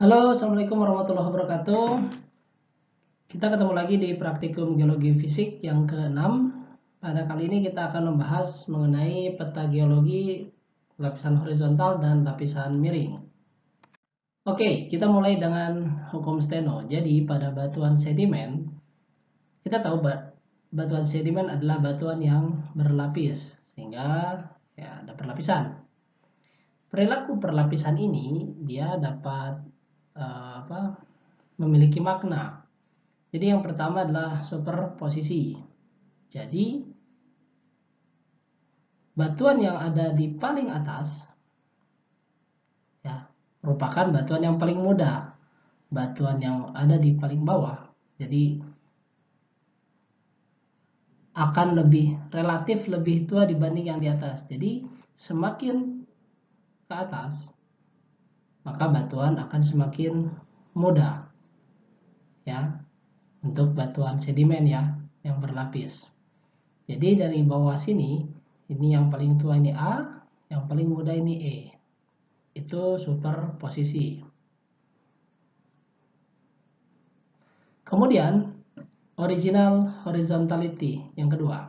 Halo, Assalamualaikum warahmatullahi wabarakatuh. Kita ketemu lagi di praktikum geologi fisik yang ke-6. Pada kali ini kita akan membahas mengenai peta geologi lapisan horizontal dan lapisan miring. Oke, kita mulai dengan hukum Steno. Jadi pada batuan sedimen, kita tahu batuan sedimen adalah batuan yang berlapis, sehingga ya ada perlapisan. Perilaku perlapisan ini dia dapat memiliki makna. Jadi yang pertama adalah superposisi. Jadi batuan yang ada di paling atas ya merupakan batuan yang paling muda. Batuan yang ada di paling bawah jadi akan relatif lebih tua dibanding yang di atas. Jadi semakin ke atas maka batuan akan semakin muda ya untuk batuan sedimen ya yang berlapis. Jadi dari bawah sini ini yang paling tua ini A, yang paling muda ini E. Itu superposisi. Kemudian original horizontality yang kedua.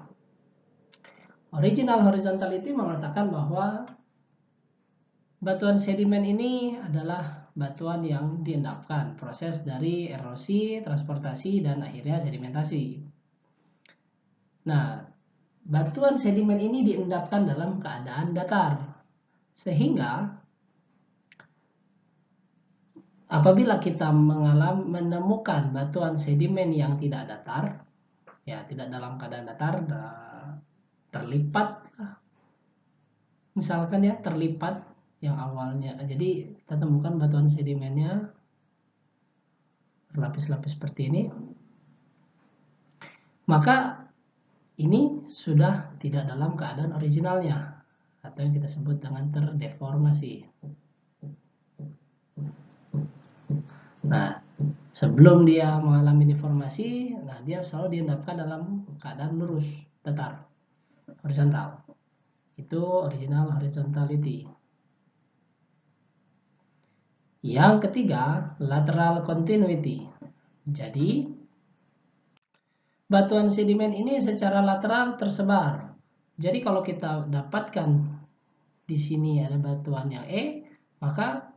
Original horizontality mengatakan bahwa batuan sedimen ini adalah batuan yang diendapkan, proses dari erosi, transportasi, dan akhirnya sedimentasi. Nah, batuan sedimen ini diendapkan dalam keadaan datar, sehingga apabila kita menemukan batuan sedimen yang tidak datar, ya tidak dalam keadaan datar, terlipat, misalkan ya terlipat yang awalnya, jadi kita temukan batuan sedimennya berlapis-lapis seperti ini, maka ini sudah tidak dalam keadaan originalnya atau yang kita sebut dengan terdeformasi. Nah, sebelum dia mengalami deformasi, nah dia selalu diendapkan dalam keadaan lurus, datar, horizontal. Itu original horizontality. Yang ketiga, lateral continuity. Jadi, batuan sedimen ini secara lateral tersebar. Jadi kalau kita dapatkan di sini ada batuan yang E, maka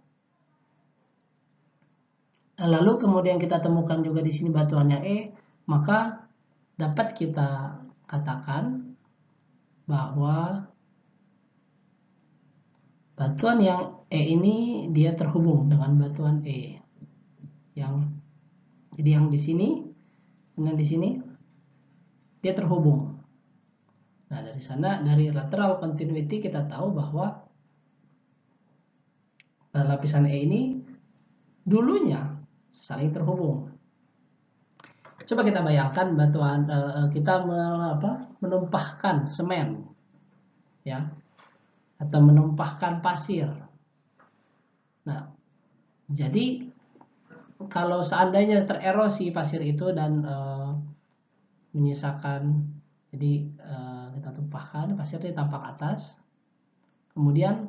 lalu kemudian kita temukan juga di sini batuan yang E, maka dapat kita katakan bahwa batuan yang E ini dia terhubung dengan batuan E. Jadi yang di sini dengan di sini dia terhubung. Nah, dari sana dari lateral continuity kita tahu bahwa lapisan E ini dulunya saling terhubung. Coba kita bayangkan batuan kita menumpahkan semen ya atau menumpahkan pasir. Nah, jadi kalau seandainya tererosi pasir itu dan menyisakan, jadi kita tumpahkan pasir di tampak atas, kemudian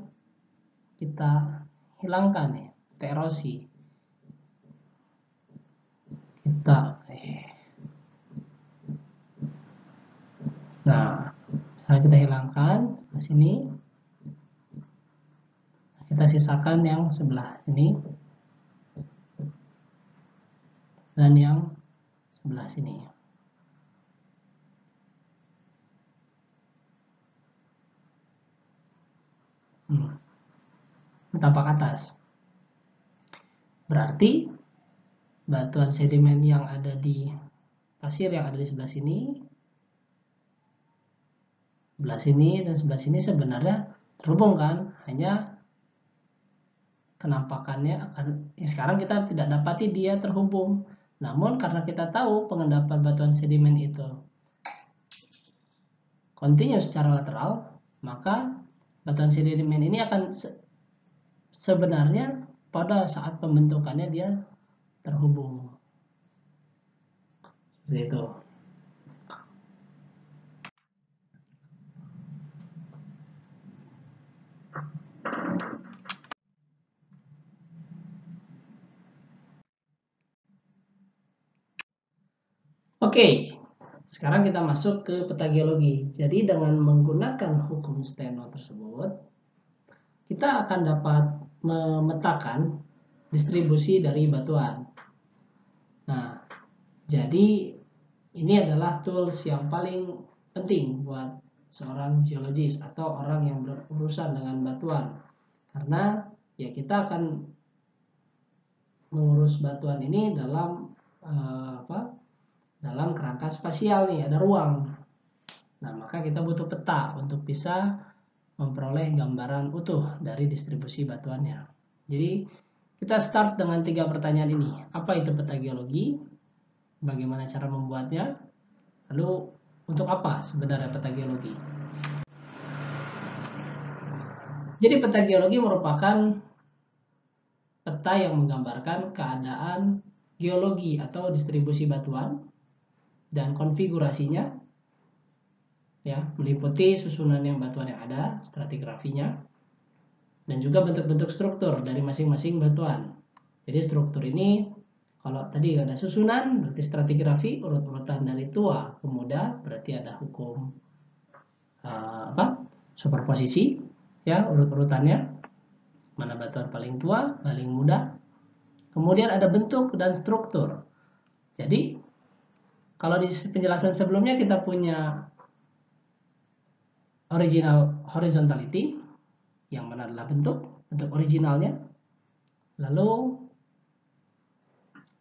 kita hilangkan ya tererosi, nah setelah kita hilangkan di sini, kita sisakan yang sebelah ini dan yang sebelah sini. Tampak atas. Berarti batuan sedimen yang ada di pasir yang ada di sebelah sini, dan sebelah sini sebenarnya terhubung kan, hanya kenampakannya sekarang kita tidak dapati dia terhubung. Namun karena kita tahu pengendapan batuan sedimen itu kontinu secara lateral, maka batuan sedimen ini akan sebenarnya pada saat pembentukannya dia terhubung. Seperti itu. Oke, sekarang kita masuk ke peta geologi. Jadi dengan menggunakan hukum Steno tersebut, kita akan dapat memetakan distribusi dari batuan. Nah, jadi ini adalah tools yang paling penting buat seorang geologis atau orang yang berurusan dengan batuan. Karena ya kita akan mengurus batuan ini dalam dalam kerangka spasial nih, ada ruang. Nah, maka kita butuh peta untuk bisa memperoleh gambaran utuh dari distribusi batuannya. Jadi kita start dengan 3 pertanyaan ini. Apa itu peta geologi? Bagaimana cara membuatnya? Lalu untuk apa sebenarnya peta geologi? Jadi peta geologi merupakan peta yang menggambarkan keadaan geologi atau distribusi batuan dan konfigurasinya, ya, meliputi susunan yang batuan yang ada, stratigrafinya, dan juga bentuk-bentuk struktur dari masing-masing batuan. Jadi struktur ini, kalau tadi ada susunan, berarti stratigrafi, urut-urutan dari tua ke muda, berarti ada hukum superposisi, ya, urut-urutannya, mana batuan paling tua, paling muda. Kemudian ada bentuk dan struktur. Jadi kalau di penjelasan sebelumnya kita punya original horizontality, yang mana adalah bentuk originalnya. Lalu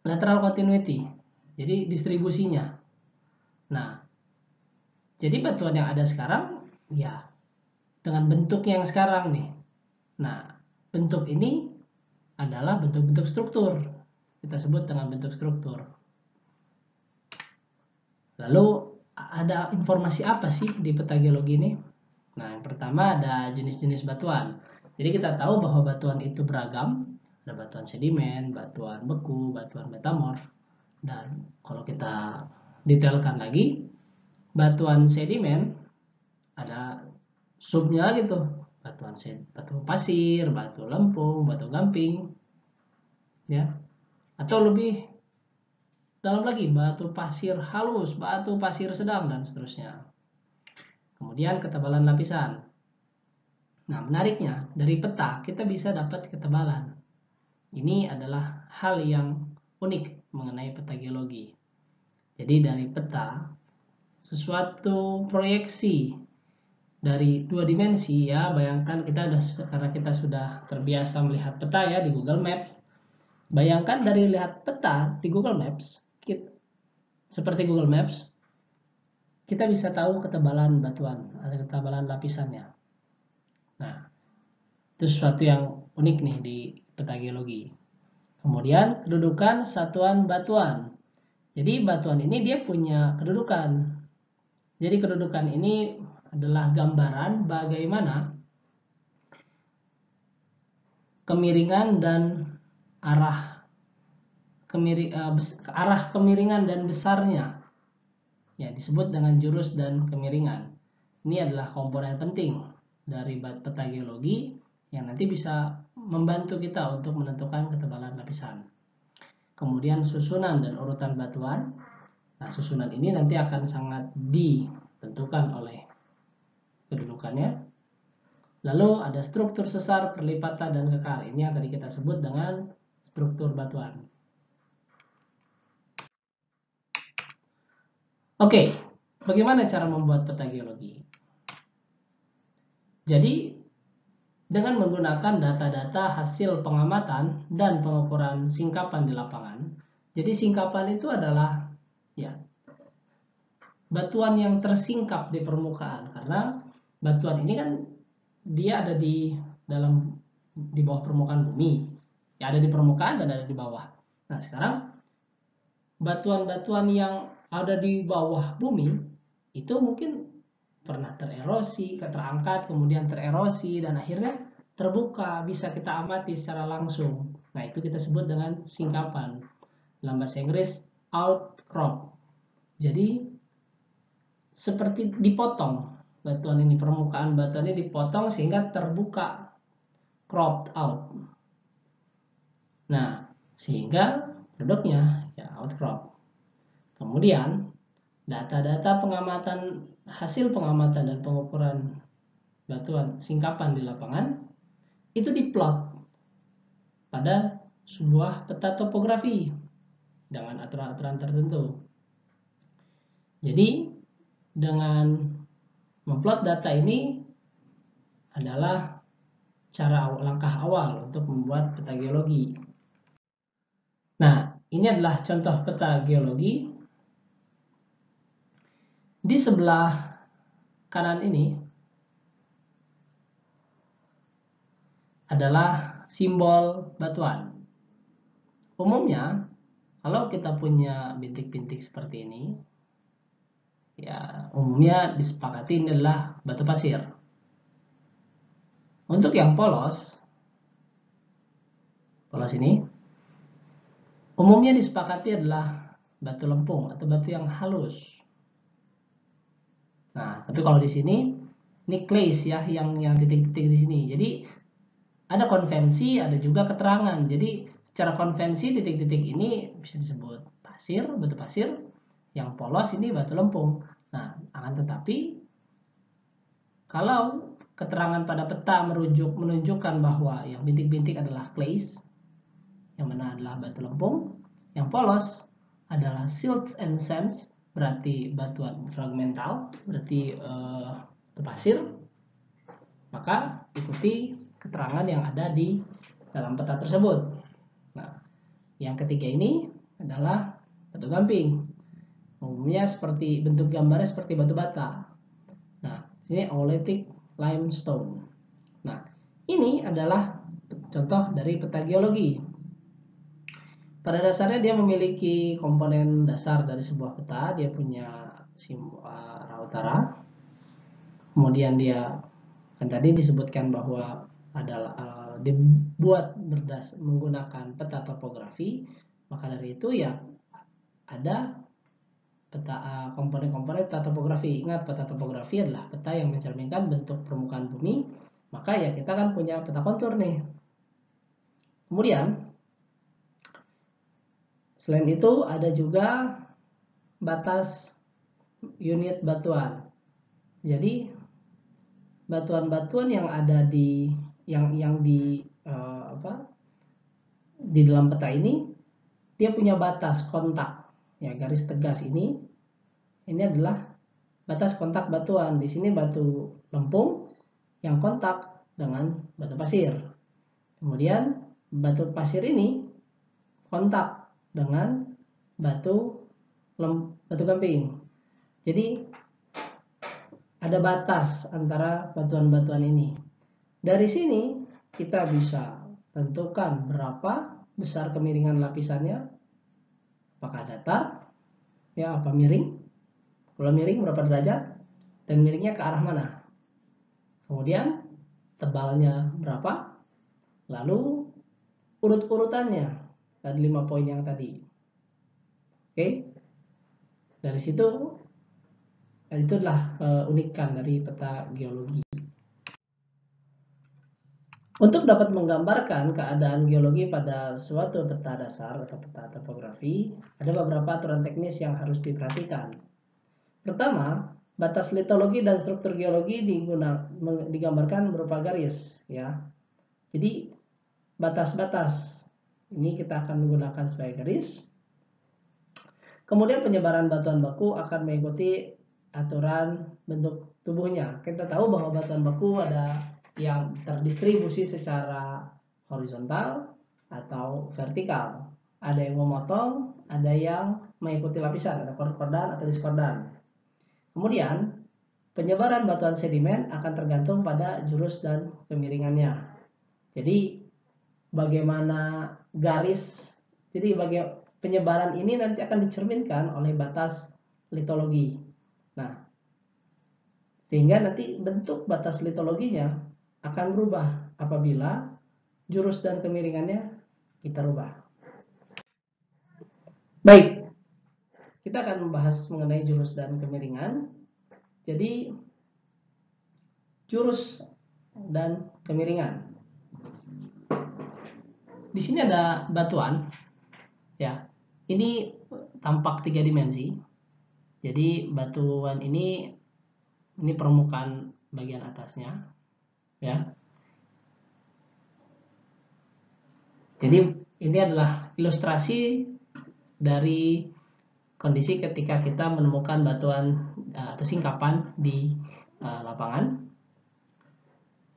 lateral continuity, jadi distribusinya. Nah, jadi batuan yang ada sekarang ya dengan bentuk yang sekarang nih. Nah, bentuk ini adalah bentuk-bentuk struktur. Kita sebut dengan bentuk struktur. Lalu ada informasi apa sih di peta geologi ini? Nah, yang pertama ada jenis-jenis batuan. Jadi kita tahu bahwa batuan itu beragam. Ada batuan sedimen, batuan beku, batuan metamorf. Dan kalau kita detailkan lagi, batuan sedimen ada subnya gitu. Batu pasir, batu lempung, batu gamping. Ya. Atau lebih dalam lagi, batu pasir halus, batu pasir sedang, dan seterusnya. Kemudian ketebalan lapisan. Nah, menariknya, dari peta kita bisa dapat ketebalan. Ini adalah hal yang unik mengenai peta geologi. Jadi dari peta, sesuatu proyeksi dari 2 dimensi, ya, bayangkan karena kita sudah terbiasa melihat peta ya di Google Maps. Bayangkan dari lihat peta di Google Maps, seperti Google Maps, kita bisa tahu ketebalan batuan atau ketebalan lapisannya. Nah, itu sesuatu yang unik nih di peta geologi. Kemudian kedudukan satuan batuan. Jadi batuan ini dia punya kedudukan. Jadi kedudukan ini adalah gambaran bagaimana kemiringan dan arah kemiringan dan besarnya. Ya, disebut dengan jurus dan kemiringan. Ini adalah komponen penting dari peta geologi yang nanti bisa membantu kita untuk menentukan ketebalan lapisan. Kemudian susunan dan urutan batuan. Nah, susunan ini nanti akan sangat ditentukan oleh kedudukannya. Lalu ada struktur sesar, perlipatan, dan kekar. Ini yang tadi kita sebut dengan struktur batuan. Oke, bagaimana cara membuat peta geologi? Jadi, dengan menggunakan data-data hasil pengamatan dan pengukuran singkapan di lapangan. Jadi singkapan itu adalah ya batuan yang tersingkap di permukaan, karena batuan ini kan dia ada di bawah permukaan bumi. Ya, ada di permukaan dan ada di bawah. Nah, sekarang batuan-batuan yang ada di bawah bumi itu mungkin pernah tererosi, terangkat, kemudian tererosi, dan akhirnya terbuka, bisa kita amati secara langsung. Nah, itu kita sebut dengan singkapan. Dalam bahasa Inggris, outcrop. Jadi, seperti dipotong batuan ini, permukaan batuan ini dipotong sehingga terbuka, cropped out. Nah, sehingga produknya ya outcrop. Kemudian, Data-data pengamatan, hasil pengamatan dan pengukuran batuan singkapan di lapangan itu diplot pada sebuah peta topografi dengan aturan-aturan tertentu. Jadi dengan memplot data ini adalah langkah awal untuk membuat peta geologi. Nah, ini adalah contoh peta geologi. Di sebelah kanan ini adalah simbol batuan. Umumnya, kalau kita punya bintik-bintik seperti ini, ya umumnya disepakati ini adalah batu pasir. Untuk yang polos ini, umumnya disepakati adalah batu lempung atau batu yang halus. Nah, tapi kalau di sini ini clays ya, yang titik-titik di sini. Jadi ada konvensi, ada juga keterangan. Jadi secara konvensi titik-titik ini bisa disebut pasir, batu pasir. Yang polos ini batu lempung. Nah, akan tetapi kalau keterangan pada peta menunjukkan bahwa yang bintik-bintik adalah clays, yang mana adalah batu lempung, yang polos adalah silts and sands, berarti batuan fragmental, berarti batu pasir, maka ikuti keterangan yang ada di dalam peta tersebut. Nah, yang ketiga ini adalah batu gamping. Umumnya seperti bentuk gambarnya seperti batu bata. Nah, ini aolitic limestone. Nah, ini adalah contoh dari peta geologi. Pada dasarnya dia memiliki komponen dasar dari sebuah peta. Dia punya arah utara. Kemudian dia kan tadi disebutkan bahwa adalah dibuat menggunakan peta topografi. Maka dari itu ya ada peta komponen-komponen peta topografi. Ingat, peta topografi adalah peta yang mencerminkan bentuk permukaan bumi. Maka ya kita kan punya peta kontur nih. Kemudian selain itu ada juga batas unit batuan. Jadi batuan-batuan yang ada di di dalam peta ini dia punya batas kontak. Ya, garis tegas ini adalah batas kontak batuan. Di sini batu lempung yang kontak dengan batu pasir. Kemudian batu pasir ini kontak dengan batu gamping. Jadi ada batas antara batuan-batuan ini. Dari sini kita bisa tentukan berapa besar kemiringan lapisannya. Apakah datar, ya, apa miring? Kalau miring berapa derajat dan miringnya ke arah mana? Kemudian tebalnya berapa? Lalu urut-urutannya dari 5 poin yang tadi. Oke. Dari situ itulah keunikan dari peta geologi. Untuk dapat menggambarkan keadaan geologi pada suatu peta dasar atau peta topografi, ada beberapa aturan teknis yang harus diperhatikan. Pertama, batas litologi dan struktur geologi digambarkan berupa garis, ya. Jadi batas-batas ini kita akan menggunakan sebagai garis. Kemudian penyebaran batuan baku akan mengikuti aturan bentuk tubuhnya. Kita tahu bahwa batuan baku ada yang terdistribusi secara horizontal atau vertikal. Ada yang memotong, ada yang mengikuti lapisan, ada kordan atau diskordan. Kemudian penyebaran batuan sedimen akan tergantung pada jurus dan kemiringannya. Jadi bagaimana garis, jadi penyebaran ini nanti akan dicerminkan oleh batas litologi. Nah, sehingga nanti bentuk batas litologinya akan berubah apabila jurus dan kemiringannya kita rubah. Baik, kita akan membahas mengenai jurus dan kemiringan. Jadi jurus dan kemiringan. Di sini ada batuan, ya. Ini tampak 3 dimensi. Jadi batuan ini permukaan bagian atasnya, ya. Jadi ini adalah ilustrasi dari kondisi ketika kita menemukan batuan atau singkapan di lapangan.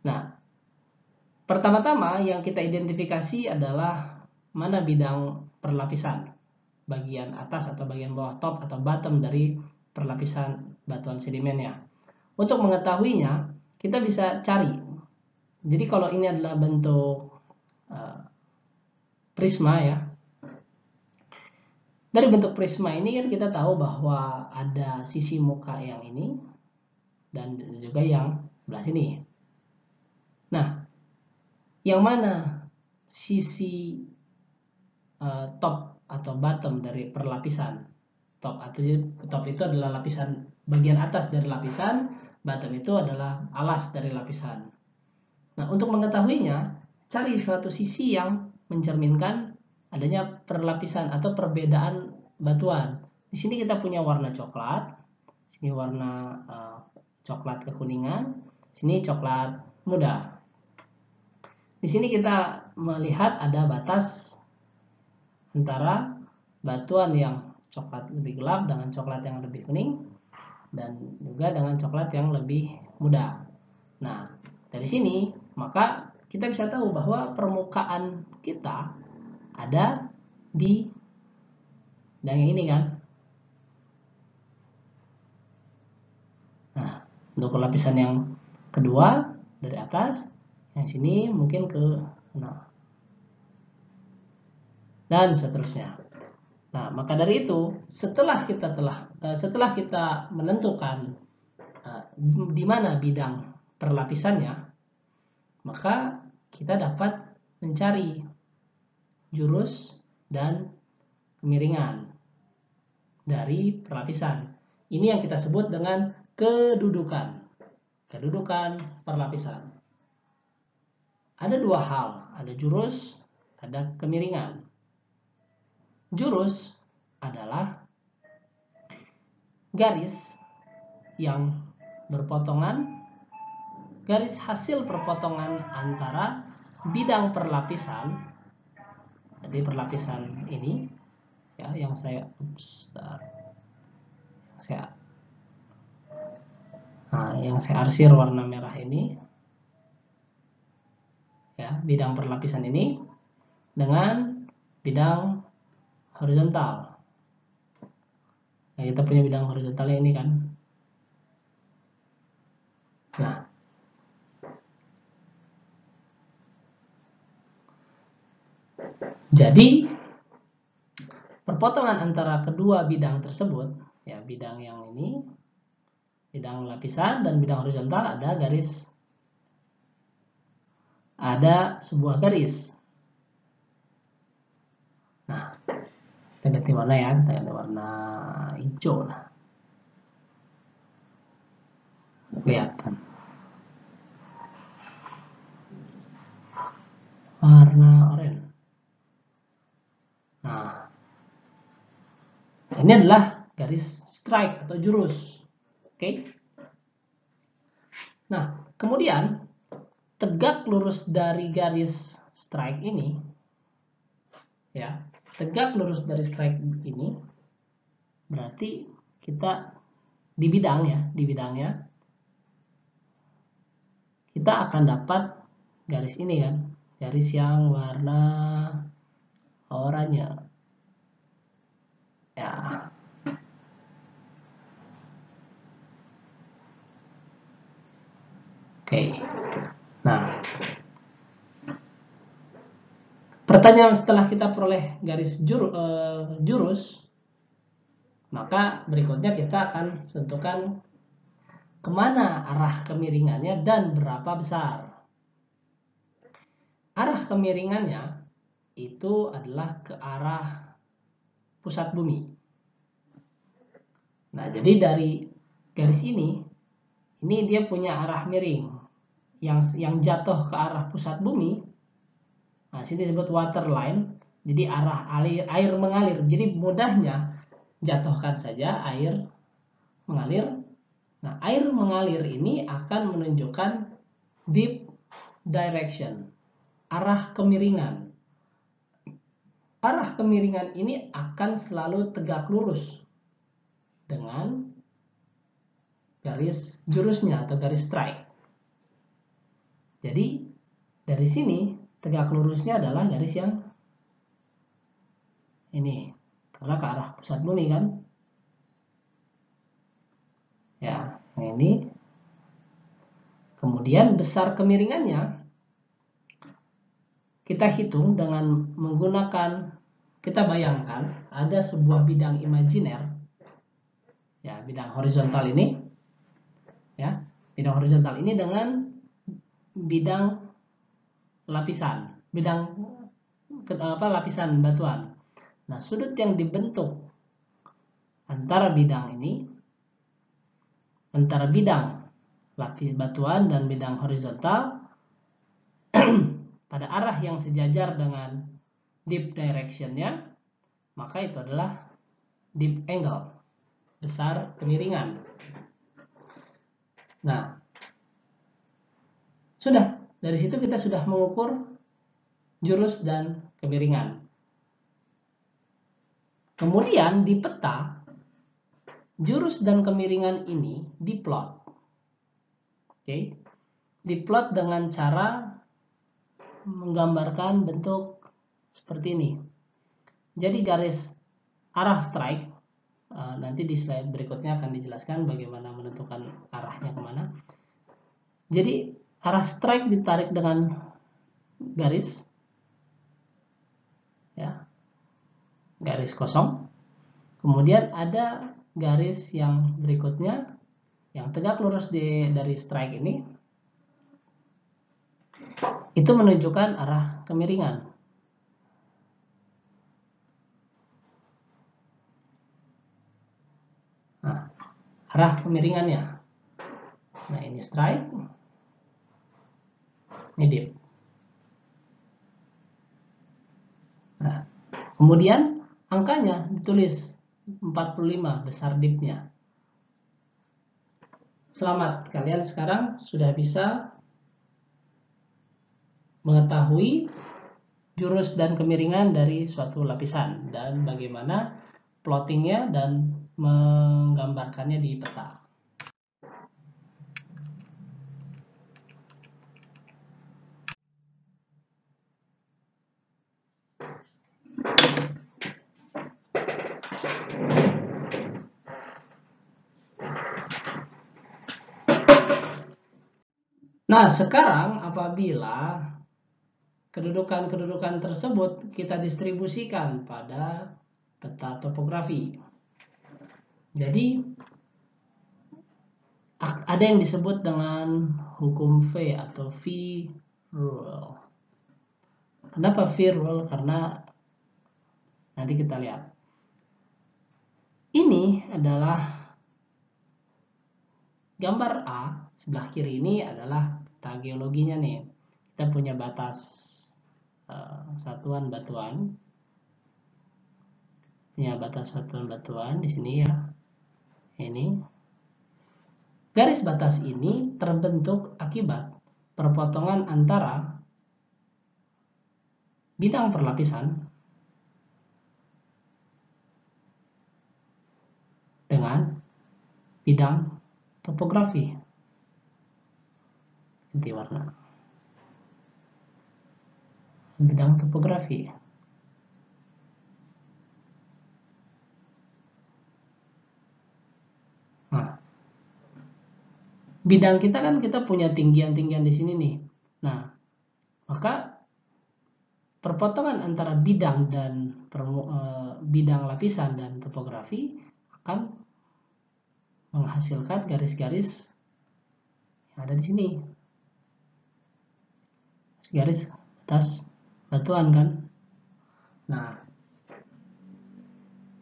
Nah, pertama-tama yang kita identifikasi adalah mana bidang perlapisan, bagian atas atau bagian bawah, top atau bottom dari perlapisan batuan sedimennya. Untuk mengetahuinya, kita bisa cari. Jadi kalau ini adalah bentuk prisma, ya. Dari bentuk prisma ini kan kita tahu bahwa ada sisi muka yang ini dan juga yang sebelah sini. Nah, yang mana sisi top atau bottom dari perlapisan? Top itu adalah lapisan bagian atas dari lapisan, bottom itu adalah alas dari lapisan. Nah, untuk mengetahuinya, cari suatu sisi yang mencerminkan adanya perlapisan atau perbedaan batuan. Di sini kita punya warna coklat, sini warna coklat kekuningan, sini coklat muda. Di sini kita melihat ada batas antara batuan yang coklat lebih gelap dengan coklat yang lebih kuning, dan juga dengan coklat yang lebih muda. Nah, dari sini maka kita bisa tahu bahwa permukaan kita ada di bidang yang ini, kan. Nah, untuk lapisan yang kedua dari atas, yang sini mungkin ke dan seterusnya. Nah, maka dari itu setelah kita menentukan di mana bidang perlapisannya, maka kita dapat mencari jurus dan kemiringan dari perlapisan. Ini yang kita sebut dengan kedudukan perlapisan. Ada dua hal, ada jurus, ada kemiringan. Jurus adalah garis yang berpotongan, garis hasil perpotongan antara bidang perlapisan, jadi perlapisan ini, ya, yang saya arsir warna merah ini, ya, bidang perlapisan ini dengan bidang horizontal. Nah, kita punya bidang horizontalnya ini, kan. Nah, jadi perpotongan antara kedua bidang tersebut, ya, bidang yang ini, bidang lapisan dan bidang horizontal, ada sebuah garis. Nah, kita ganti warna, ya, kita ganti warna hijau lah. Kelihatan. Warna oranye. Nah, ini adalah garis strike atau jurus. Oke. Nah, kemudian tegak lurus dari garis strike ini, ya, tegak lurus dari strike ini berarti kita di bidangnya kita akan dapat garis ini, kan, garis yang warna oranye, ya. Oke. Nah, pertanyaan setelah kita peroleh garis jurus, maka berikutnya kita akan tentukan kemana arah kemiringannya dan berapa besar. Arah kemiringannya itu adalah ke arah pusat bumi. Nah, jadi dari garis ini dia punya arah miring yang jatuh ke arah pusat bumi. Nah, sini disebut waterline. Jadi arah air mengalir. Jadi mudahnya jatuhkan saja air mengalir. Nah, air mengalir ini akan menunjukkan dip direction, arah kemiringan. Arah kemiringan ini akan selalu tegak lurus dengan garis jurusnya atau garis strike. Jadi dari sini tegak lurusnya adalah garis yang ini, karena ke arah pusat bumi kan. Ya, yang ini. Kemudian besar kemiringannya kita hitung dengan menggunakan, kita bayangkan ada sebuah bidang imajiner, ya, bidang horizontal ini, ya, bidang horizontal ini dengan bidang lapisan, lapisan batuan. Nah, sudut yang dibentuk antara bidang ini, antara bidang lapis batuan dan bidang horizontal pada arah yang sejajar dengan dip directionnya, maka itu adalah dip angle, besar kemiringan. Nah, sudah dari situ kita sudah mengukur jurus dan kemiringan. Kemudian di peta, jurus dan kemiringan ini diplot. Oke, diplot dengan cara menggambarkan bentuk seperti ini. Jadi garis arah strike, nanti di slide berikutnya akan dijelaskan bagaimana menentukan arahnya kemana. Jadi arah strike ditarik dengan garis, ya, garis kosong. Kemudian ada garis yang berikutnya yang tegak lurus dari strike ini, itu menunjukkan arah kemiringan. Nah, arah kemiringannya. Nah, ini strike, ini dip. Nah, kemudian angkanya ditulis 45 besar dipnya. Selamat, kalian sekarang sudah bisa mengetahui jurus dan kemiringan dari suatu lapisan dan bagaimana plottingnya dan menggambarkannya di peta. Nah, sekarang apabila kedudukan-kedudukan tersebut kita distribusikan pada peta topografi. Jadi ada yang disebut dengan hukum V atau V rule. Kenapa V rule? Karena nanti kita lihat. Ini adalah gambar A, sebelah kiri ini adalah peta geologinya nih. Kita punya batas satuan batuan. Punya batas satuan batuan di sini ya. Ini garis batas ini terbentuk akibat perpotongan antara bidang perlapisan dengan bidang topografi. Ganti warna. Bidang topografi. Nah, bidang kita kan kita punya tinggian-tinggian di sini nih. Nah, maka perpotongan antara bidang dan bidang lapisan dan topografi akan menghasilkan garis-garis yang ada di sini. Garis atas batuan kan. Nah,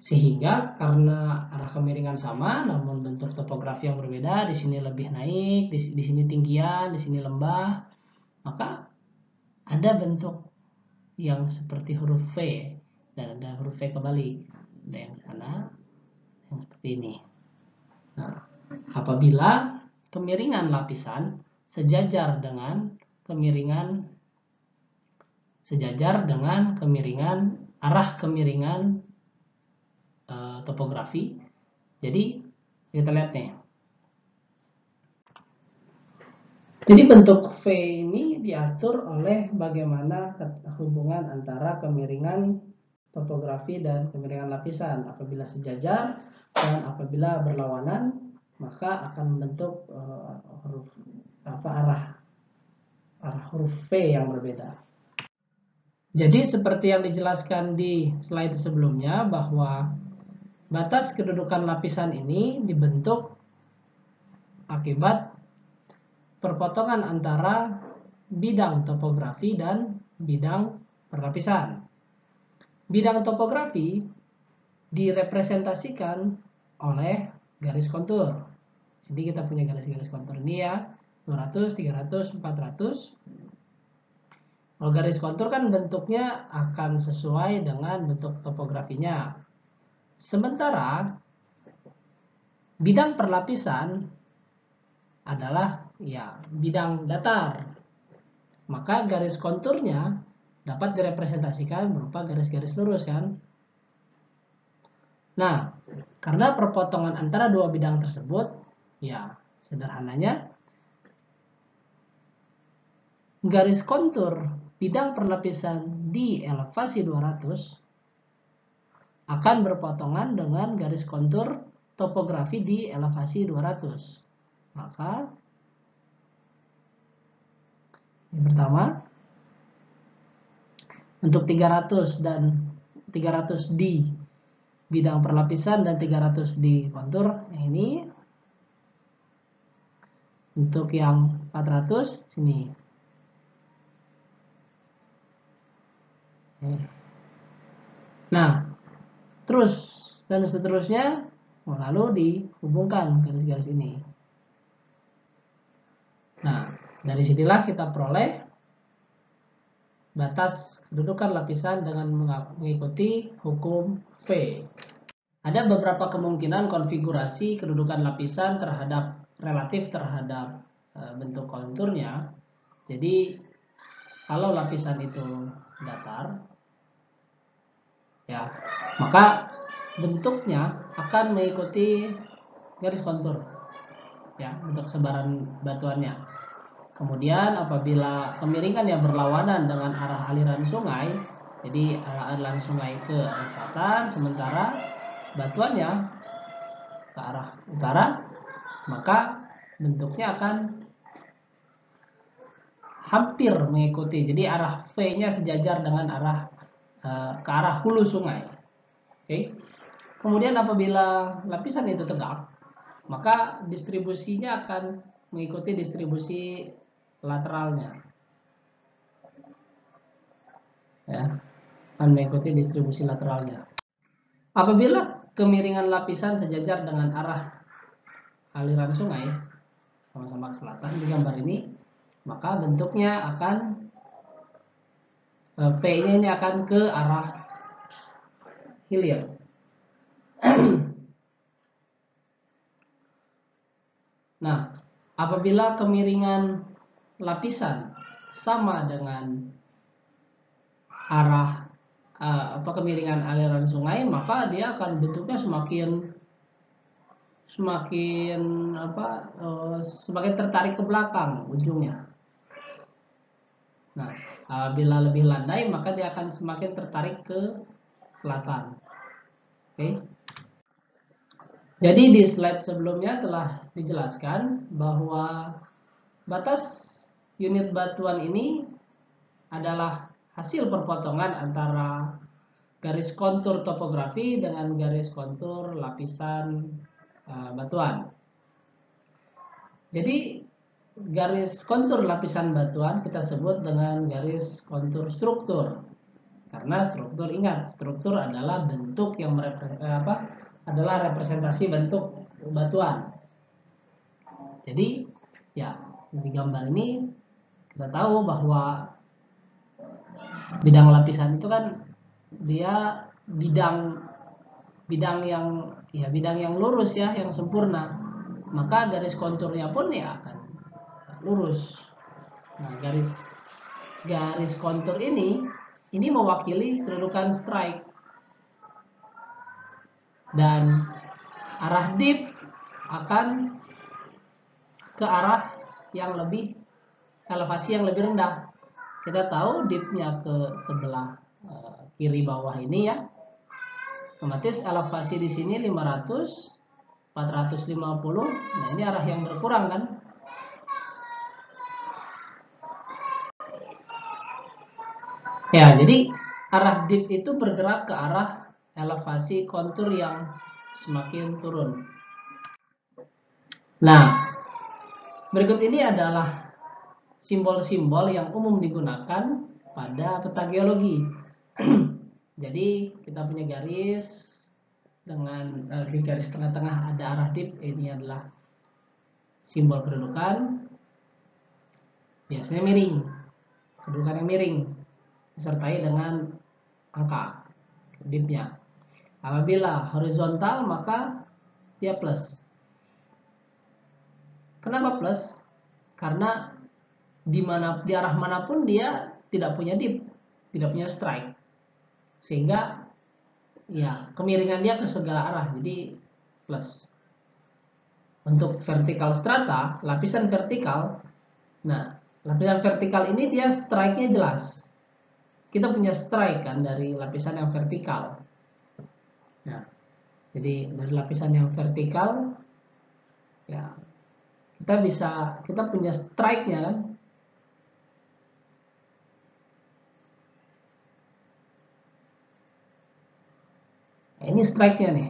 sehingga karena arah kemiringan sama namun bentuk topografi yang berbeda, di sini lebih naik, di sini tinggian, di sini lembah, maka ada bentuk yang seperti huruf V dan ada huruf V kebalik. Ada yang sana, yang seperti ini. Nah, apabila kemiringan lapisan sejajar dengan kemiringan arah kemiringan topografi. Jadi kita lihat nih. Jadi bentuk V ini diatur oleh bagaimana hubungan antara kemiringan topografi dan kemiringan lapisan. Apabila sejajar dan apabila berlawanan, maka akan membentuk arah huruf V yang berbeda. Jadi seperti yang dijelaskan di slide sebelumnya, bahwa batas kedudukan lapisan ini dibentuk akibat perpotongan antara bidang topografi dan bidang perlapisan. Bidang topografi direpresentasikan oleh garis kontur. Jadi kita punya garis-garis kontur ini ya, 200, 300, 400. Kalau garis kontur kan bentuknya akan sesuai dengan bentuk topografinya. Sementara bidang perlapisan adalah ya bidang datar. Maka garis konturnya dapat direpresentasikan berupa garis-garis lurus kan. Nah, karena perpotongan antara dua bidang tersebut, ya sederhananya garis kontur bidang perlapisan di elevasi 200 akan berpotongan dengan garis kontur topografi di elevasi 200. Maka yang pertama, untuk 300 di bidang perlapisan dan 300 di kontur, ini untuk yang 400 sini. Nah, terus dan seterusnya lalu dihubungkan garis-garis ini. Nah, dari sinilah kita peroleh batas kedudukan lapisan dengan mengikuti hukum V. Ada beberapa kemungkinan konfigurasi kedudukan lapisan relatif terhadap bentuk konturnya. Jadi kalau lapisan itu datar, ya maka bentuknya akan mengikuti garis kontur, ya untuk sebaran batuannya. Kemudian apabila kemiringan yang berlawanan dengan arah aliran sungai, jadi aliran sungai ke arah selatan, sementara batuannya ke arah utara, maka bentuknya akan hampir mengikuti. Jadi arah V-nya sejajar dengan ke arah hulu sungai. Oke. Kemudian apabila lapisan itu tegak, maka distribusinya akan mengikuti distribusi lateralnya. Ya, akan mengikuti distribusi lateralnya. Apabila kemiringan lapisan sejajar dengan arah aliran sungai, sama-sama ke selatan di gambar ini, maka bentuknya akan V-nya ini akan ke arah hilir. Nah, apabila kemiringan lapisan sama dengan arah kemiringan aliran sungai, maka dia akan bentuknya semakin tertarik ke belakang ujungnya. Nah, bila lebih landai, maka dia akan semakin tertarik ke selatan. Oke. Jadi di slide sebelumnya telah dijelaskan bahwa batas unit batuan ini adalah hasil perpotongan antara garis kontur topografi dengan garis kontur lapisan batuan. Jadi garis kontur lapisan batuan kita sebut dengan garis kontur struktur. Karena struktur adalah bentuk yang adalah representasi bentuk batuan. Jadi ya di gambar ini kita tahu bahwa bidang lapisan itu kan dia bidang yang lurus ya, yang sempurna. maka garis konturnya pun ya akan lurus. Nah, garis kontur ini mewakili kedudukan strike, dan arah dip akan ke arah yang lebih elevasi yang lebih rendah. Kita tahu dipnya ke sebelah kiri bawah ini ya, otomatis elevasi di sini 500, 450. Nah, ini arah yang berkurang kan. Ya, jadi arah dip itu bergerak ke arah elevasi kontur yang semakin turun. Nah, berikut ini adalah simbol-simbol yang umum digunakan pada peta geologi. Jadi kita punya garis dengan di garis tengah-tengah ada arah dip, ini adalah simbol kedudukan, biasanya miring, kedudukan yang miring disertai dengan angka dipnya. Apabila horizontal maka dia plus. Kenapa plus? Karena di arah manapun dia tidak punya dip, tidak punya strike, sehingga ya kemiringan dia ke segala arah, jadi plus. Untuk vertikal strata, lapisan vertikal, nah lapisan vertikal ini dia strike-nya jelas. Kita punya strike kan dari lapisan yang vertikal. Nah, jadi dari lapisan yang vertikal ya kita punya strike-nya kan. Nah, ini strike-nya nih.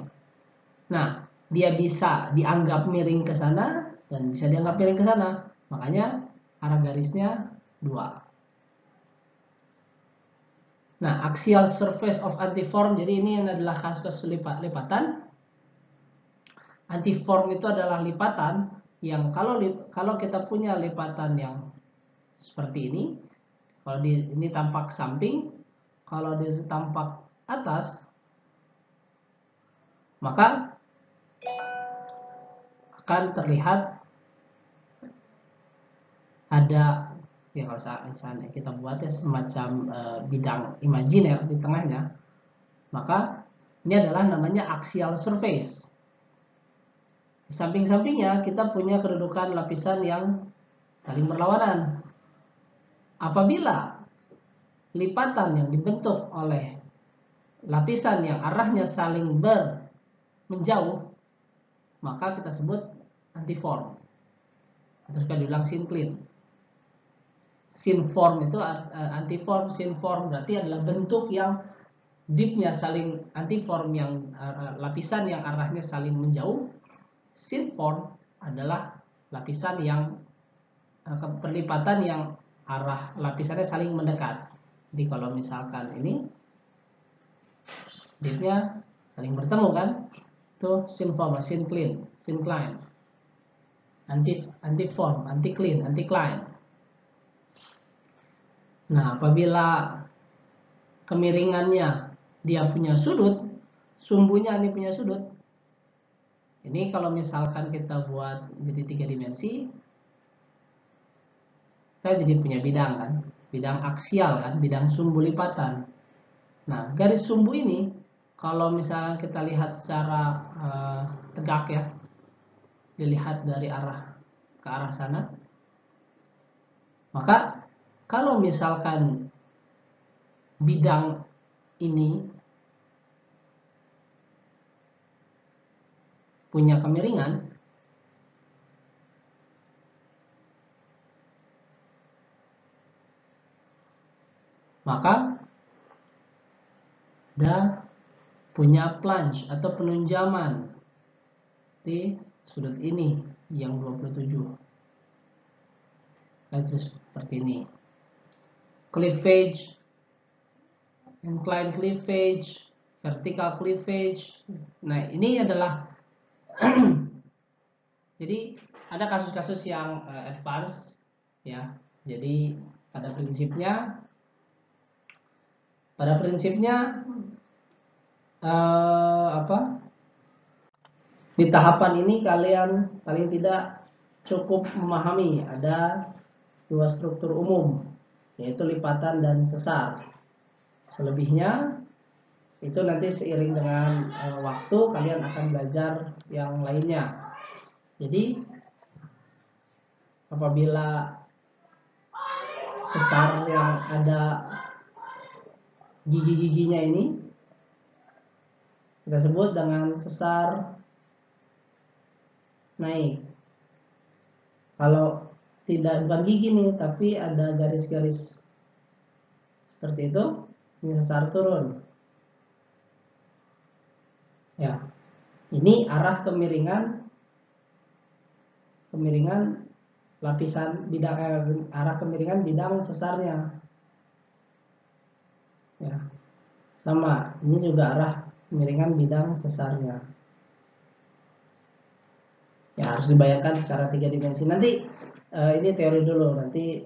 Nah, dia bisa dianggap miring ke sana dan bisa dianggap miring ke sana. Makanya arah garisnya 2. Nah, axial surface of antiform, jadi ini adalah kasus lipatan. Antiform itu adalah lipatan yang kalau kita punya lipatan yang seperti ini, kalau ini tampak samping, kalau di tampak atas, maka akan terlihat ada ya, kalau misalnya kita buat ya semacam bidang imajiner di tengahnya, maka ini adalah namanya axial surface. Di samping-sampingnya kita punya kedudukan lapisan yang saling berlawanan. Apabila lipatan yang dibentuk oleh lapisan yang arahnya saling menjauh, maka kita sebut antiform. Atau suka diulang syncline. Synform itu antiform, synform berarti adalah bentuk yang dipnya saling antiform, yang lapisan yang arahnya saling menjauh. Synform adalah lapisan yang perlipatan yang arah lapisannya saling mendekat. Jadi kalau misalkan ini dipnya saling bertemu kan, itu synform, syncline, antiform, anticline, anticline. Nah, apabila kemiringannya dia punya sudut, sumbunya ini punya sudut. Ini kalau misalkan kita buat jadi 3 dimensi, kita jadi punya bidang kan, bidang aksial kan, bidang sumbu lipatan. Nah, garis sumbu ini kalau misalnya kita lihat secara tegak ya, dilihat dari arah ke arah sana, maka kalau misalkan bidang ini punya kemiringan, maka dia punya plunge atau penunjaman di sudut ini yang 27. Terus seperti ini. Cleavage, incline cleavage, vertical cleavage. Nah, ini adalah jadi ada kasus-kasus yang advance ya. Jadi pada prinsipnya apa? Di tahapan ini kalian paling tidak cukup memahami ada dua struktur umum, yaitu lipatan dan sesar. Selebihnya itu nanti seiring dengan waktu kalian akan belajar yang lainnya. Jadi apabila sesar yang ada gigi-giginya ini kita sebut dengan sesar naik. Kalau tidak, bukan gigi nih, tapi ada garis-garis seperti itu, ini sesar turun. Ya, ini arah kemiringan lapisan bidang, arah kemiringan bidang sesarnya. Ya, sama, ini juga arah kemiringan bidang sesarnya. Ya, harus dibayangkan secara 3 dimensi. Nanti ini teori dulu, nanti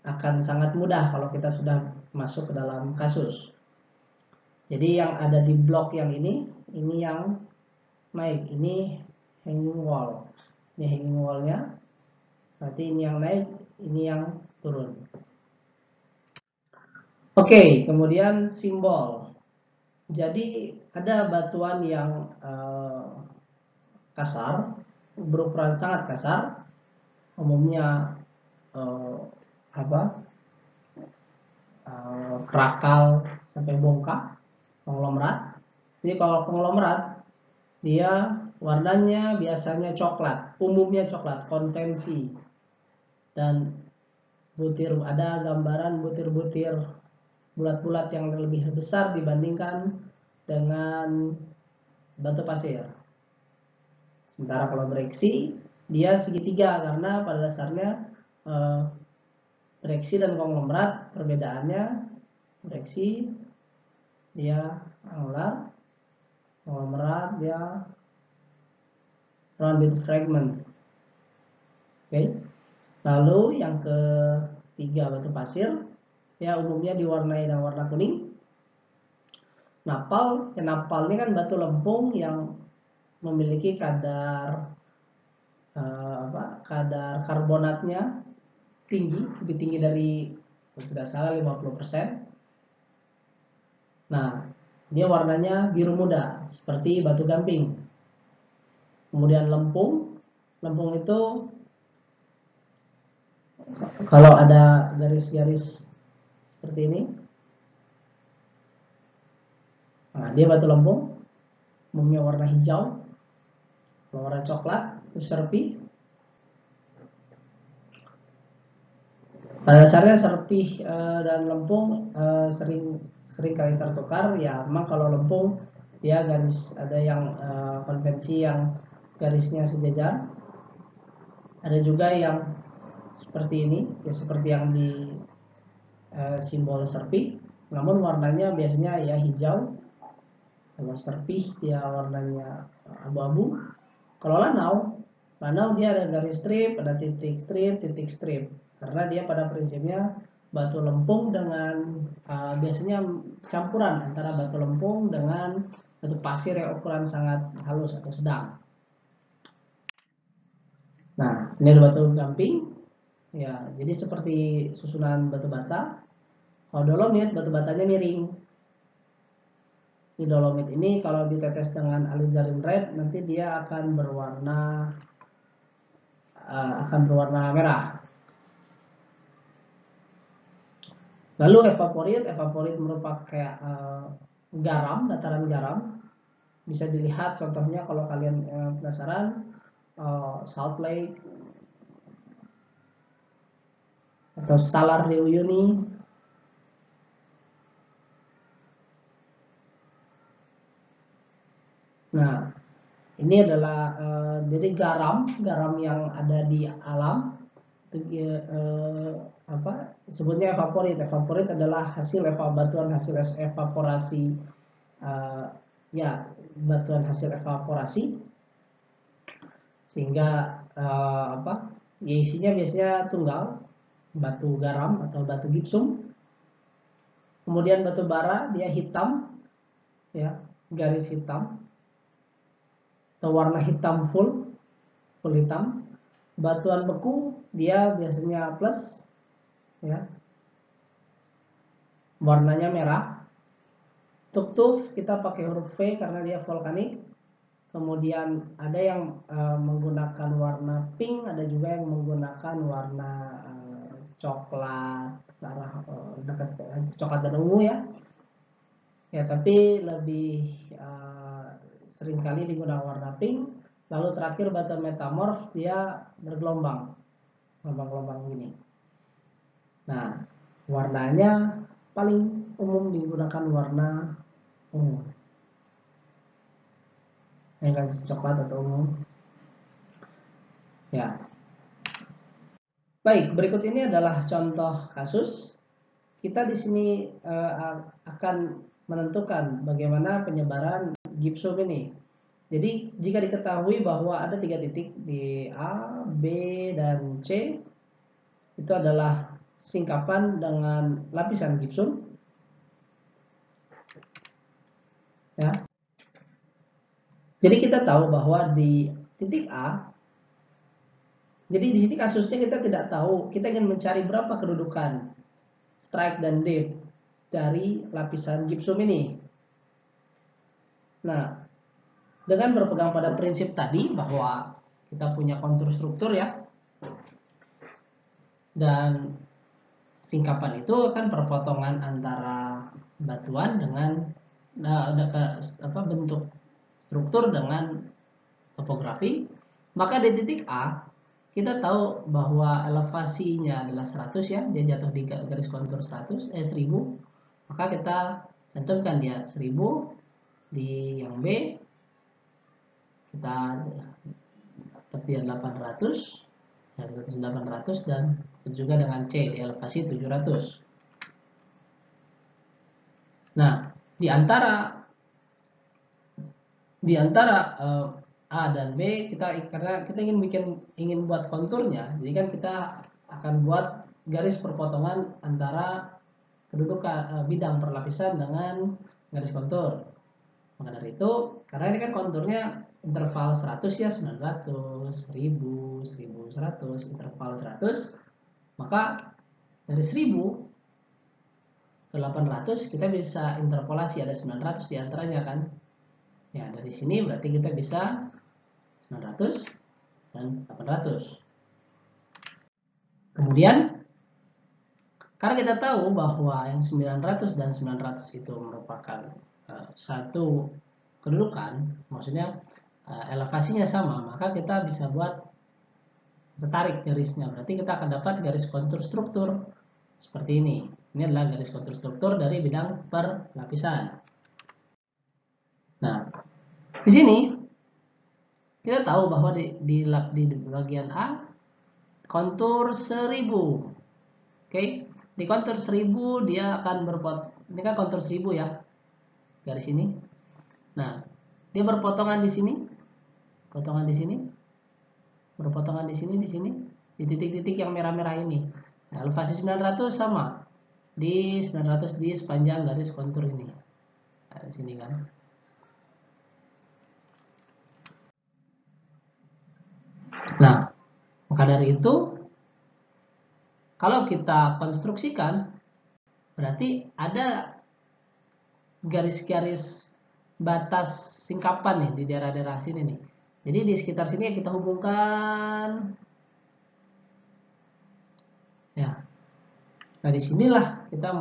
akan sangat mudah kalau kita sudah masuk ke dalam kasus. Jadi yang ada di blok yang ini yang naik, ini hanging wall. Ini hanging wallnya. Nanti ini yang naik, ini yang turun. Oke, kemudian simbol. Jadi ada batuan yang kasar, berukuran sangat kasar, umumnya kerakal sampai bongkah, konglomerat. Jadi kalau konglomerat dia warnanya biasanya coklat, umumnya coklat, konvensi, dan butir, ada gambaran butir-butir bulat-bulat yang lebih besar dibandingkan dengan batu pasir. Sementara kalau bereksi dia segitiga, karena pada dasarnya bereksi dan konglomerat perbedaannya, bereksi dia angular, konglomerat dia rounded fragment. Oke. Lalu yang ketiga batu pasir, ya umumnya diwarnai dengan warna kuning. Napal, ya napal ini kan batu lempung yang memiliki kadar kadar karbonatnya tinggi, lebih tinggi dari, tidak salah, 50%. Nah, dia warnanya biru muda seperti batu gamping. Kemudian lempung itu kalau ada garis-garis seperti ini, nah dia batu lempung, umumnya warna hijau, warna coklat, serpih. Pada dasarnya serpih dan lempung sering kali tertukar. Ya, memang kalau lempung dia garis, ada yang konvensi yang garisnya sejajar, ada juga yang seperti ini, ya seperti yang di simbol serpih, namun warnanya biasanya ya hijau. Kalau serpih dia warnanya abu-abu. Kalau lanau dia ada garis strip, ada titik strip, karena dia pada prinsipnya batu lempung dengan biasanya campuran antara batu lempung dengan batu pasir yang ukuran sangat halus atau sedang. Nah, ini ada batu gamping. Ya, jadi seperti susunan batu bata. Kalau dolomit, batu batanya miring. Di dolomit ini kalau ditetes dengan alizarin red, nanti dia akan berwarna merah. Lalu evaporit merupakan kayak garam, dataran garam. Bisa dilihat contohnya kalau kalian penasaran, Salt Lake atau Salar de Uyuni. Nah, ini adalah jadi garam yang ada di alam. Sebutnya evaporit. Evaporit adalah batuan hasil evaporasi, batuan hasil evaporasi, sehingga isinya biasanya tunggal, batu garam atau batu gipsum. Kemudian batu bara dia hitam, ya, garis hitam. atau warna hitam full hitam. Batuan beku dia biasanya plus, ya, warnanya merah. Tuf-tuf kita pakai huruf V karena dia vulkanik. Kemudian ada yang menggunakan warna pink, ada juga yang menggunakan warna coklat, dekat coklat dan ungu, ya. Ya, tapi lebih seringkali digunakan warna pink. Lalu terakhir batu metamorf, dia bergelombang, gelombang-gelombang gini. Nah, warnanya paling umum digunakan warna ungu, yang kan coklat atau ungu. Ya. Baik, berikut ini adalah contoh kasus. Kita di sini akan menentukan bagaimana penyebaran gipsum ini. Jadi jika diketahui bahwa ada 3 titik di A, B, dan C, itu adalah singkapan dengan lapisan gipsum, ya. Jadi kita tahu bahwa di titik A, jadi di sini kasusnya kita tidak tahu, kita ingin mencari berapa kedudukan strike dan depth dari lapisan gipsum ini. Nah, dengan berpegang pada prinsip tadi bahwa kita punya kontur struktur, ya, dan singkapan itu kan perpotongan antara batuan dengan bentuk struktur dengan topografi, maka di titik A kita tahu bahwa elevasinya adalah 100, ya, dia jatuh di garis kontur 1000, maka kita cantumkan dia 1000. Di yang B kita dapat dia 800, ya, 800, dan juga dengan C di elevasi 700. Nah, di antara A dan B, karena kita ingin buat konturnya, jadi kan kita akan buat garis perpotongan antara kedudukan bidang perlapisan dengan garis kontur. Maka dari itu, karena ini kan konturnya interval 100, ya, 900, 1000, 1100, interval 100, maka dari 1000 ke 800 kita bisa interpolasi, ada 900 diantaranya, kan. Ya, dari sini berarti kita bisa 900 dan 800. Kemudian, karena kita tahu bahwa yang 900 dan 900 itu merupakan satu kedudukan, maksudnya elevasinya sama, maka kita bisa buat tarik garisnya. Berarti kita akan dapat garis kontur struktur seperti ini. Ini adalah garis kontur struktur dari bidang perlapisan. Nah, di sini kita tahu bahwa di bagian A kontur 1000. Oke, di kontur 1000 dia akan ini kan kontur 1000, ya, garis ini. Nah, dia berpotongan di sini, potongan di sini, berpotongan di sini, di titik-titik yang merah-merah ini. Nah, elevasi 900 sama di 900 di sepanjang garis kontur ini. Nah, di sini kan. Nah, maka dari itu, kalau kita konstruksikan, berarti ada garis-garis batas singkapan nih di daerah-daerah sini nih. Jadi di sekitar sini kita hubungkan, ya. Nah, disinilah kita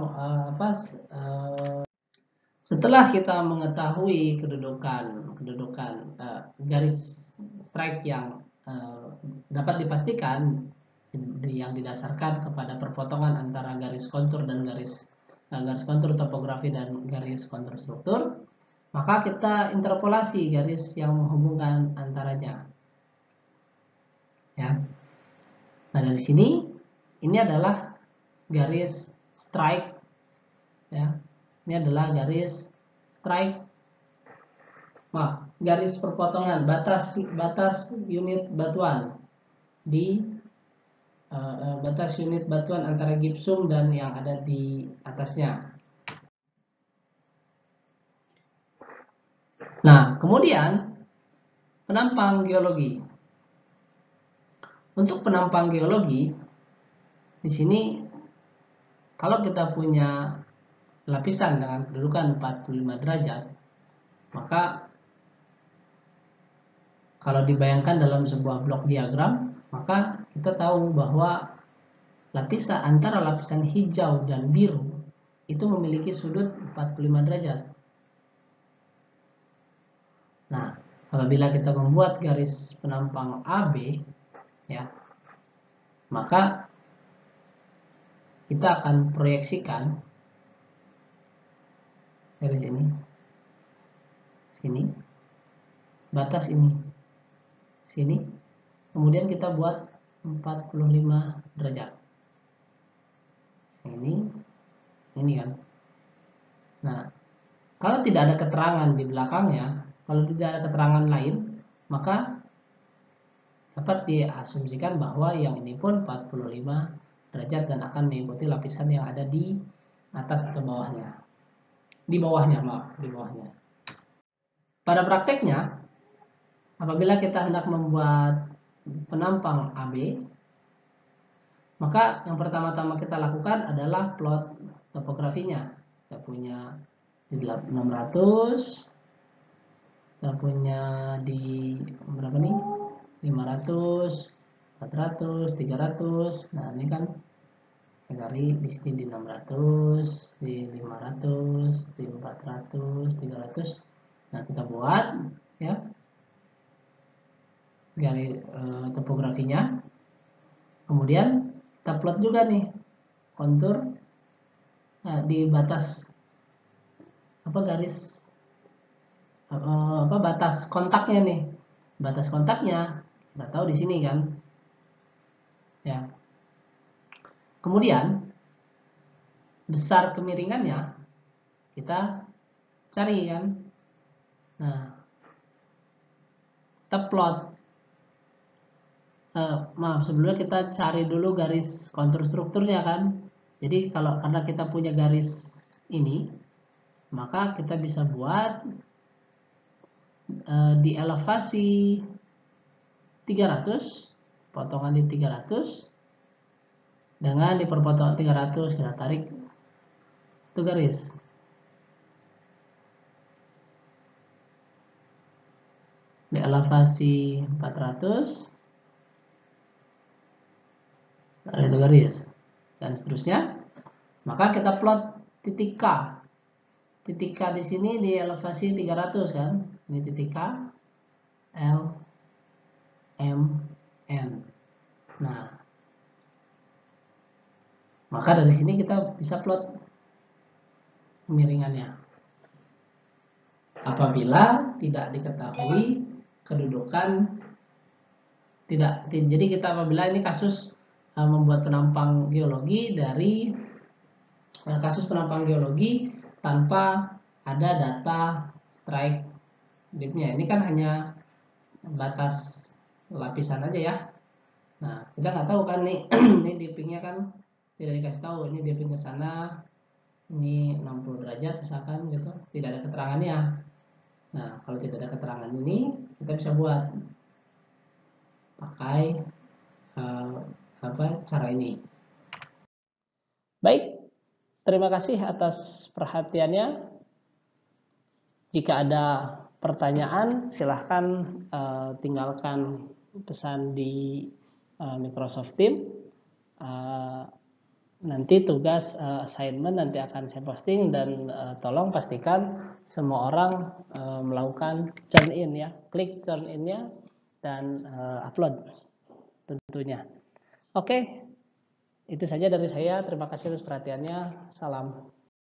setelah kita mengetahui kedudukan garis strike yang dapat dipastikan, yang didasarkan kepada perpotongan antara garis kontur dan garis kontur topografi dan garis kontur struktur, maka kita interpolasi garis yang menghubungkan antaranya, ya. Nah, dari sini ini adalah garis strike, ya. Ini adalah garis strike, garis perpotongan batas unit batuan di batas unit batuan antara gipsum dan yang ada di atasnya. Nah, kemudian Penampang geologi. Untuk penampang geologi, di sini kalau kita punya lapisan dengan kedudukan 45 derajat, maka kalau dibayangkan dalam sebuah blok diagram, maka kita tahu bahwa lapisan antara lapisan hijau dan biru itu memiliki sudut 45 derajat. Nah, apabila kita membuat garis penampang AB, ya, maka kita akan proyeksikan dari sini, batas ini, sini, kemudian kita buat 45 derajat. Ini kan. Nah, kalau tidak ada keterangan di belakangnya, kalau tidak ada keterangan lain, maka dapat diasumsikan bahwa yang ini pun 45 derajat dan akan mengikuti lapisan yang ada di atas atau bawahnya. Di bawahnya. Pada prakteknya, apabila kita hendak membuat penampang AB, maka yang pertama-tama kita lakukan adalah plot topografinya. Kita punya di 600, kita punya di berapa nih? 500, 400, 300. Nah, ini kan dari di sini di 600, di 500, di 400, 300. Nah, kita buat ya garis topografinya. Kemudian kita plot juga nih kontur di batas garis batas kontaknya nih. Batas kontaknya kita tahu di sini kan. Ya. Kemudian besar kemiringannya kita cari kan. Nah, kita plot. Sebelumnya kita cari dulu garis kontur strukturnya kan. Jadi karena kita punya garis ini, maka kita bisa buat di elevasi 300, potongan di 300, dengan di perpotongan 300 kita tarik itu garis. Di elevasi 400 tarik itu garis dan seterusnya. Maka kita plot titik K. Titik K di sini di elevasi 300 kan. Ini titik K, L, M, N. Nah, maka dari sini kita bisa plot kemiringannya. Apabila tidak diketahui kedudukan, jadi kita apabila ini kasus membuat penampang geologi dari kasus penampang geologi tanpa ada data strike depth-nya. Ini kan hanya batas lapisan aja ya. Nah, kita nggak tahu kan nih ini dipping-nya kan tidak dikasih tahu, ini dipping ke sana, ini 60 derajat misalkan gitu, tidak ada keterangannya. Nah, kalau tidak ada keterangan ini, kita bisa buat pakai cara ini. Baik, terima kasih atas perhatiannya. Jika ada pertanyaan, silahkan tinggalkan pesan di Microsoft Teams. Nanti tugas assignment nanti akan saya posting dan tolong pastikan semua orang melakukan turn in ya, klik turn in-nya dan upload tentunya. Oke, itu saja dari saya. Terima kasih atas perhatiannya. Salam.